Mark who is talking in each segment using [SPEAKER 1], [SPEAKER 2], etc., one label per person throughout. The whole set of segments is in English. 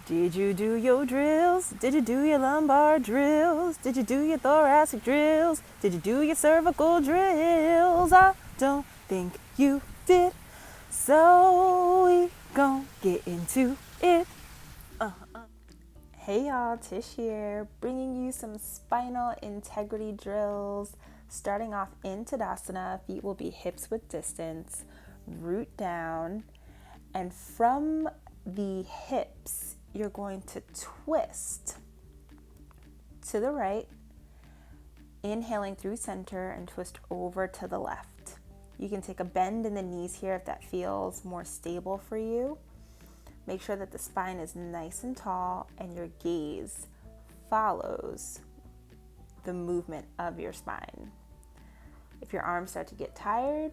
[SPEAKER 1] Did you do your drills? Did you do your lumbar drills? Did you do your thoracic drills? Did you do your cervical drills? I don't think you did. So we gon' get into it. Hey y'all, Tish here, bringing you some spinal integrity drills. Starting off in Tadasana, feet will be hips width distance, root down, and from the hips, you're going to twist to the right, inhaling through center and twist over to the left. You can take a bend in the knees here if that feels more stable for you. Make sure that the spine is nice and tall and your gaze follows the movement of your spine. If your arms start to get tired,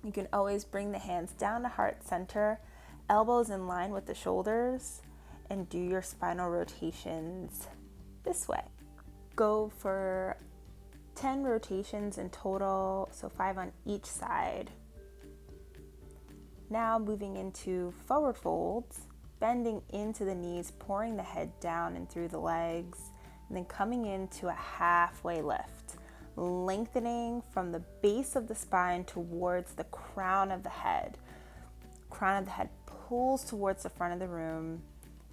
[SPEAKER 1] you can always bring the hands down to heart center, elbows in line with the shoulders, and do your spinal rotations this way. Go for 10 rotations in total, so 5 on each side. Now moving into forward folds, bending into the knees, pouring the head down and through the legs, and then coming into a halfway lift, lengthening from the base of the spine towards the crown of the head. Crown of the head pulls towards the front of the room,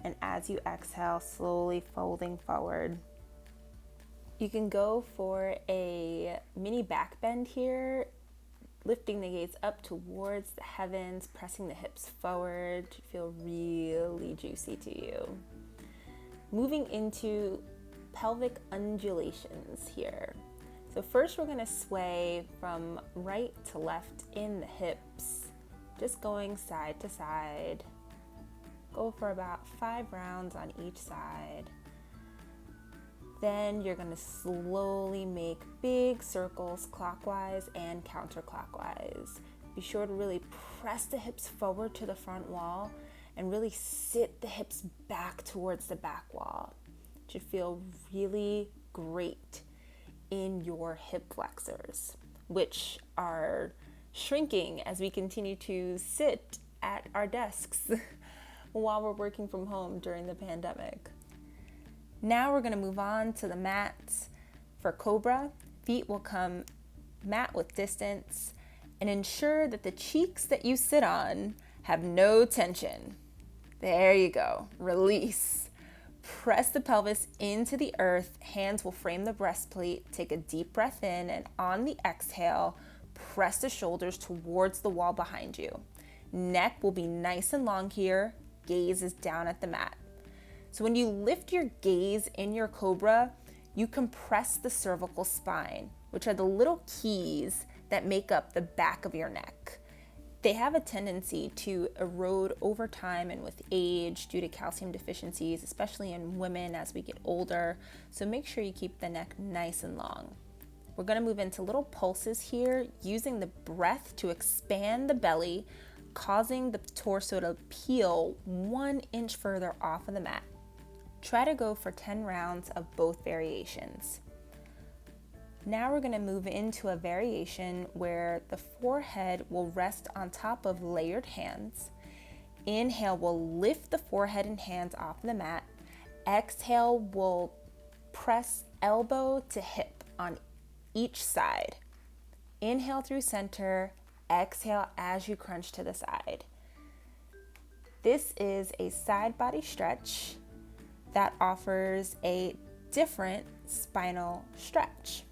[SPEAKER 1] and as you exhale, slowly folding forward. You can go for a mini back bend here, lifting the gaze up towards the heavens, pressing the hips forward to feel really juicy to you. Moving into pelvic undulations here. So first we're going to sway from right to left in the hips, just going side to side. Go for about 5 rounds on each side. Then you're going to slowly make big circles clockwise and counterclockwise. Be sure to really press the hips forward to the front wall and really sit the hips back towards the back wall. It should feel really great in your hip flexors, which are shrinking as we continue to sit at our desks while we're working from home during the pandemic. Now we're going to move on to the mats. For Cobra, feet will come mat width distance, and ensure that the cheeks that you sit on have no tension. There you go. Release. Press the pelvis into the earth. Hands will frame the breastplate. Take a deep breath in, and on the exhale, press the shoulders towards the wall behind you. Neck will be nice and long here. Gaze is down at the mat. So when you lift your gaze in your Cobra, you compress the cervical spine, which are the little keys that make up the back of your neck. They have a tendency to erode over time and with age due to calcium deficiencies, especially in women as we get older. So make sure you keep the neck nice and long. We're going to move into little pulses here, using the breath to expand the belly, causing the torso to peel 1 inch further off of the mat. Try to go for 10 rounds of both variations. Now we're going to move into a variation where the forehead will rest on top of layered hands. Inhale will lift the forehead and hands off the mat. Exhale will press elbow to hip on each side. Inhale through center. Exhale as you crunch to the side. This is a side body stretch that offers a different spinal stretch.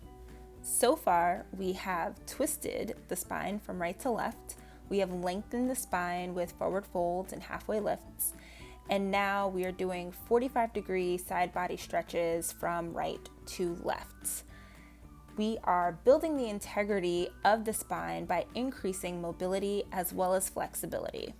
[SPEAKER 1] So far, we have twisted the spine from right to left. We have lengthened the spine with forward folds and halfway lifts. And now we are doing 45-degree side body stretches from right to left. We are building the integrity of the spine by increasing mobility as well as flexibility.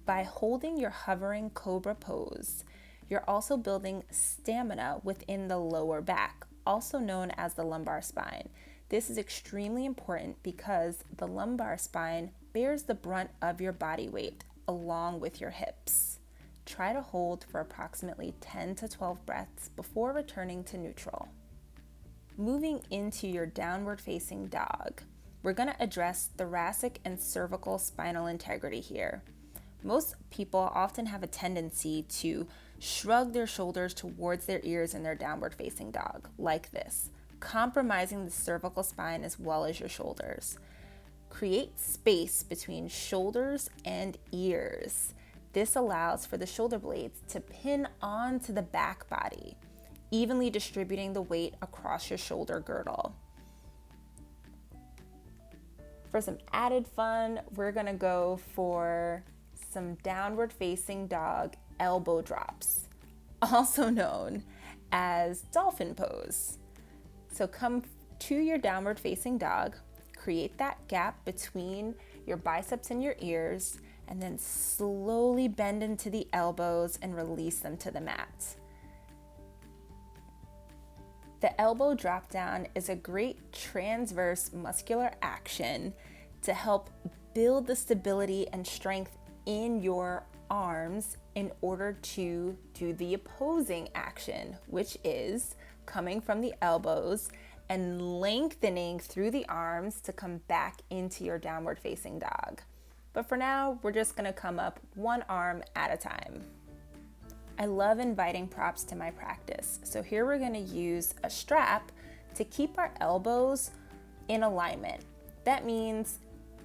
[SPEAKER 1] By holding your hovering Cobra pose, you're also building stamina within the lower back, also known as the lumbar spine. This is extremely important because the lumbar spine bears the brunt of your body weight along with your hips. Try to hold for approximately 10 to 12 breaths before returning to neutral. Moving into your downward facing dog, we're going to address thoracic and cervical spinal integrity here. Most people often have a tendency to shrug their shoulders towards their ears in their downward facing dog, like this, compromising the cervical spine as well as your shoulders. Create space between shoulders and ears. This allows for the shoulder blades to pin onto the back body, evenly distributing the weight across your shoulder girdle. For some added fun, we're gonna go for some downward facing dog elbow drops, also known as dolphin pose. So come to your downward facing dog, create that gap between your biceps and your ears, and then slowly bend into the elbows and release them to the mat. The elbow drop down is a great transverse muscular action to help build the stability and strength in your arms in order to do the opposing action, which is coming from the elbows and lengthening through the arms to come back into your downward facing dog. But for now, we're just gonna come up one arm at a time. I love inviting props to my practice. So here we're gonna use a strap to keep our elbows in alignment. That means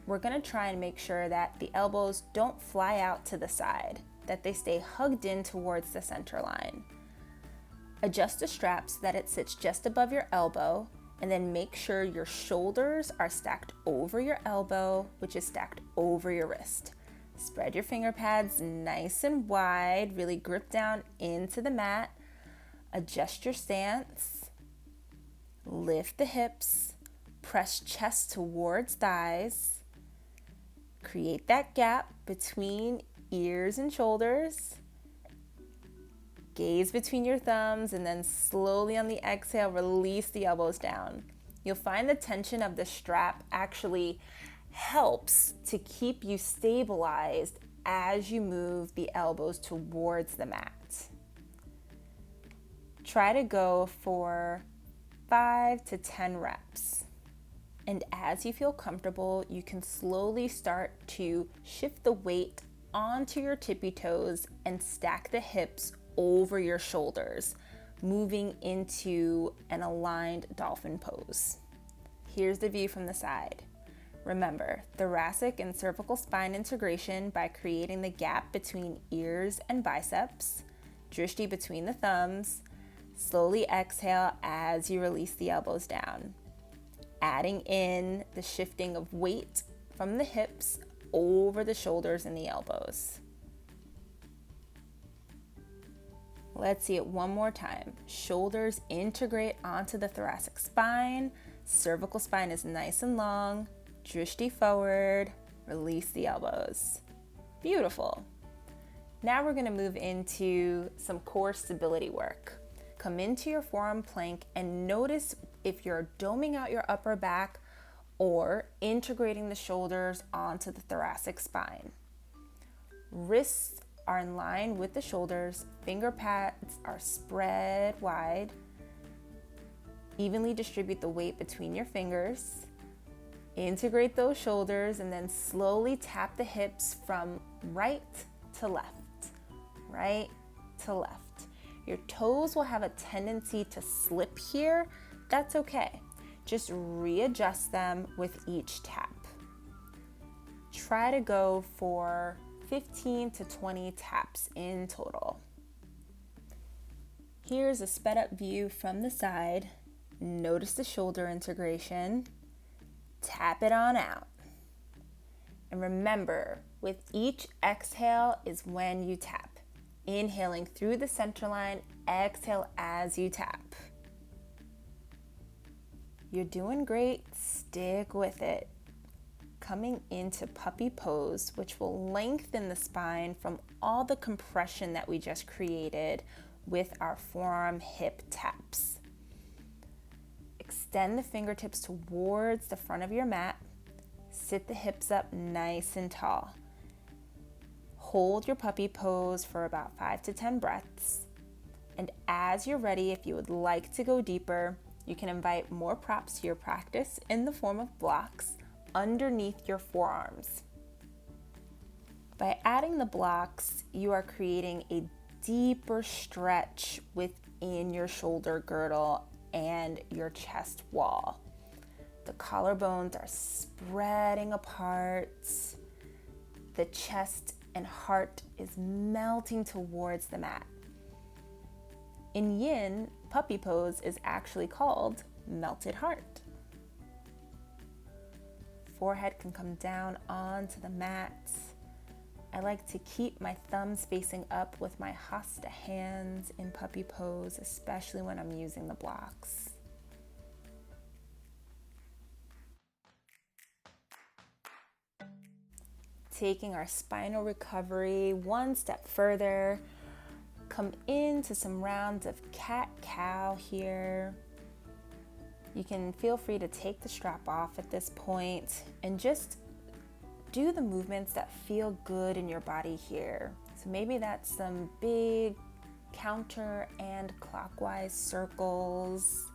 [SPEAKER 1] we're gonna try and make sure that the elbows don't fly out to the side, that they stay hugged in towards the center line. Adjust the strap so that it sits just above your elbow, and then make sure your shoulders are stacked over your elbow, which is stacked over your wrist. Spread your finger pads nice and wide, really grip down into the mat. Adjust your stance. Lift the hips. Press chest towards thighs. Create that gap between ears and shoulders. Gaze between your thumbs, and then slowly on the exhale, release the elbows down. You'll find the tension of the strap actually helps to keep you stabilized as you move the elbows towards the mat. Try to go for 5 to 10 reps. And as you feel comfortable, you can slowly start to shift the weight onto your tippy toes and stack the hips over your shoulders, moving into an aligned dolphin pose. Here's the view from the side. Remember, thoracic and cervical spine integration by creating the gap between ears and biceps, drishti between the thumbs. Slowly exhale as you release the elbows down. Adding in the shifting of weight from the hips over the shoulders and the elbows. Let's see it one more time. Shoulders integrate onto the thoracic spine. Cervical spine is nice and long. Drishti forward. Release the elbows. Beautiful. Now we're going to move into some core stability work. Come into your forearm plank and notice if you're doming out your upper back or integrating the shoulders onto the thoracic spine. Wrists are in line with the shoulders, finger pads are spread wide. Evenly distribute the weight between your fingers. Integrate those shoulders and then slowly tap the hips from right to left, right to left. Your toes will have a tendency to slip here. That's okay. Just readjust them with each tap. Try to go for 15 to 20 taps in total. Here's a sped up view from the side. Notice the shoulder integration. Tap it on out. And remember, with each exhale is when you tap. Inhaling through the center line, exhale as you tap. You're doing great, stick with it. Coming into puppy pose, which will lengthen the spine from all the compression that we just created with our forearm hip taps. Extend the fingertips towards the front of your mat. Sit the hips up nice and tall. Hold your puppy pose for about 5 to 10 breaths. And as you're ready, if you would like to go deeper, you can invite more props to your practice in the form of blocks underneath your forearms. By adding the blocks, you are creating a deeper stretch within your shoulder girdle and your chest wall. The collarbones are spreading apart. The chest and heart is melting towards the mat. In yin, puppy pose is actually called melted heart. Forehead can come down onto the mat. I like to keep my thumbs facing up with my hasta hands in puppy pose, especially when I'm using the blocks. Taking our spinal recovery one step further, come into some rounds of cat-cow here. You can feel free to take the strap off at this point and just do the movements that feel good in your body here. So maybe that's some big counter and clockwise circles.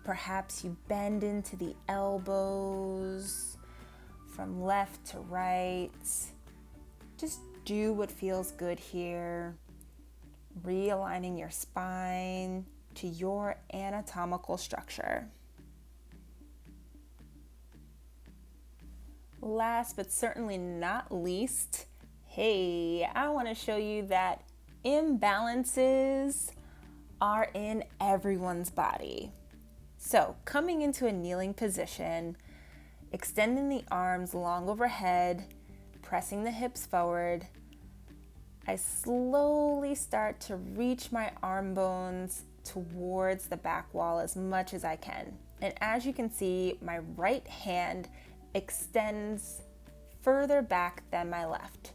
[SPEAKER 1] Perhaps you bend into the elbows from left to right. Just do what feels good here. Realigning your spine to your anatomical structure. Last but certainly not least, hey, I want to show you that imbalances are in everyone's body. So coming into a kneeling position, extending the arms long overhead, pressing the hips forward, I slowly start to reach my arm bones towards the back wall as much as I can. And as you can see, my right hand extends further back than my left.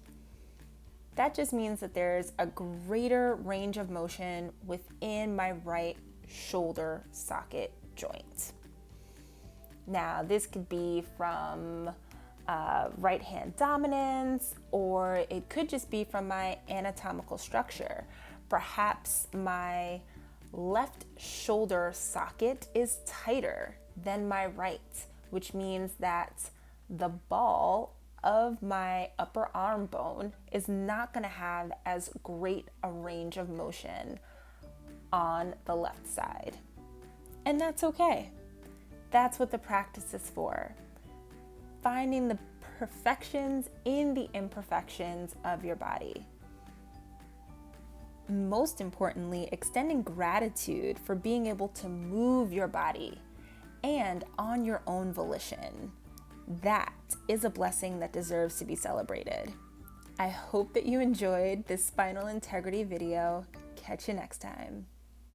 [SPEAKER 1] That just means that there's a greater range of motion within my right shoulder socket joint. Now, this could be from right hand dominance, or it could just be from my anatomical structure. Perhaps my left shoulder socket is tighter than my right, which means that the ball of my upper arm bone is not going to have as great a range of motion on the left side. And that's okay. That's what the practice is for. Finding the perfections in the imperfections of your body. Most importantly, extending gratitude for being able to move your body and on your own volition. That is a blessing that deserves to be celebrated. I hope that you enjoyed this spinal integrity video. Catch you next time.